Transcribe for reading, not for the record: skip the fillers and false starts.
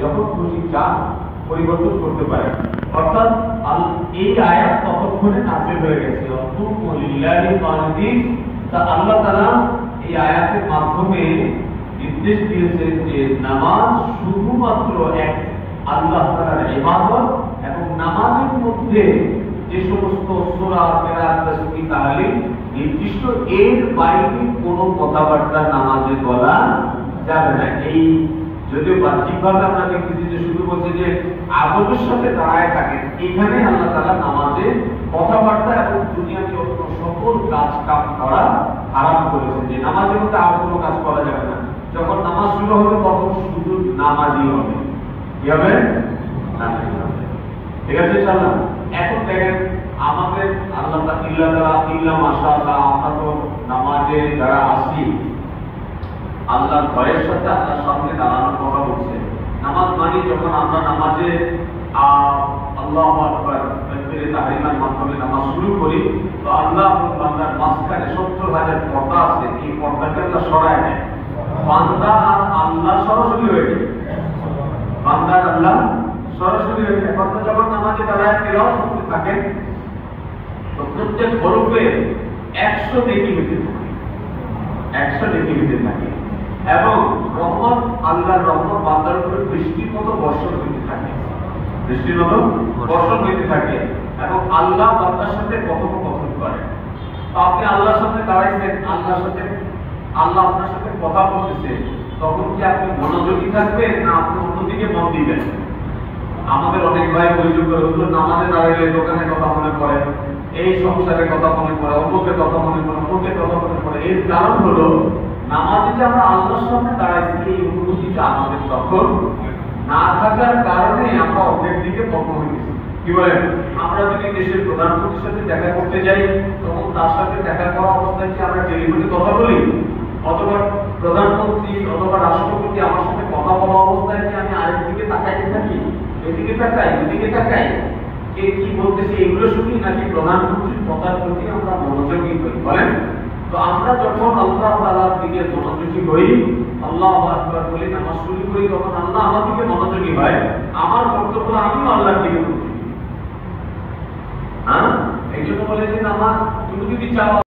যখন খুশি চান পরিবর্তন করতে পারেন। অর্থাৎ এই আয়াত ততক্ষণে নাযিল হয়ে গেছে। আল্লাহ তাআলা এই আয়াতের মাধ্যমে নির্দেশ দিয়েছেন যে নামাজ শুধুমাত্র এক আল্লাহ তাআলার ইবাদত এবং নামাজের মধ্যে যে সমস্ত সূরা, কিরাত, তাসবিহ, তাহলিল নির্দিষ্ট এর বাইরে কোনো কথাবার্তা নামাজে বলা যাবে না। এই যদিও বাহ্যিকভাবে আমরা দেখতেছি যে শুধু বলছে যে আদবের সাথে দাঁড়ায় থাকেন, এখানে আল্লাহ তাআলা নামাজে কথাবার্তা এবং দুনিয়াতে অন্য সকল কাজ কাম করা হারাম করেছেন, যে নামাজের মধ্যে আর কোনো কাজ করা যাবে না। যখন নামাজ শুরু হবে তখন শুধু নামাজই হবে। কি হবে? ঠিক আছে ইনশাআল্লাহ। এখন দেখেন আমাদের আল্লাহ ইল্লা মাশাআল্লাহ, আমরা তো নামাজে যারা আসি আল্লাহর ভয়ের সাথে আল্লাহর সামনে দাঁড়ানোর কথা বলছে। নামাজ মানে যখন আমরা নামাজে আল্লাহু আকবার তাকবীরে তাহরিমার মাধ্যমে নামাজ শুরু করি, তো আল্লাহ এবং বান্দার মাঝখানে 70,000 পর্দা আছে, এই পর্দাকে আল্লাহ সরায় নেয়। বান্দা আর আল্লাহ সরাসরি হয়ে যায়। বান্দা আর আল্লাহ সরাসরি হয়ে যায়। বান্দা যখন নামাজে দাঁড়ায় তেলাওয়াত করতে থাকে, তো প্রত্যেক হরফে 100 নেকি হতে থাকে, 100 নেকি হতে থাকে এবং রহমত, আল্লাহর রহমত বান্দার উপরে বৃষ্টির মতো বর্ষণ হতে থাকে, বৃষ্টির মতো বর্ষণ হতে থাকে এবং আল্লাহ বান্দার সাথে কথোপকথন করে। তো আপনি আল্লাহর সামনে দাঁড়াইছেন, আল্লাহর সাথে আল্লাহ আপনার সাথে কথা বলতেছে, তখন কি আপনি মনোযোগী থাকবেন না আপনি অন্যদিকে মন দিবেন? আমাদের অনেক ভাই অভিযোগ করে, হুজুর নামাজে দাঁড়াইলে দোকানের কথা মনে পড়ে, এই সংসারের কথা মনে পড়ে, অমুকের কথা মনে পড়ে, অমুকের কথা মনে পড়ে। এর কারণ হলো নামাজে যে আমরা আল্লাহর সামনে দাঁড়াইছি এই অনুভূতিটা আমাদের তখন না থাকার কারণে আমরা অন্যের দিকে মগ্ন হয়ে গেছি। কি বলেন? আমরা যদি দেশের প্রধানমন্ত্রীর সাথে দেখা করতে যাই, তখন তার সাথে দেখা করা অবস্থায় কি আমরা টেলিফোনে কথা বলি? অথবা প্রধানমন্ত্রী অথবা রাষ্ট্রপতি আমার সাথে কথা বলা অবস্থায় কি আমি আরেক দিকে তাকাইতে থাকি? এদিকে তাকাই, ওদিকে তাকাই, কে কি বলতেছে এগুলো শুনি, নাকি প্রধানমন্ত্রীর কথার প্রতি আমরা মনোযোগী হই? বলেন তো আমরা যখন আল্লাহ তাআলার দিকে মনোযোগী হই, আল্লাহু আকবার বলি, নামাজ শুরু করি, তখন আল্লাহ আমার দিকে মনোযোগী হয়, আমার কর্তব্য আমিও আল্লাহর দিকে মনোযোগী। হ্যাঁ, এই জন্য বলে যে নামাজ তুমি যদি চাও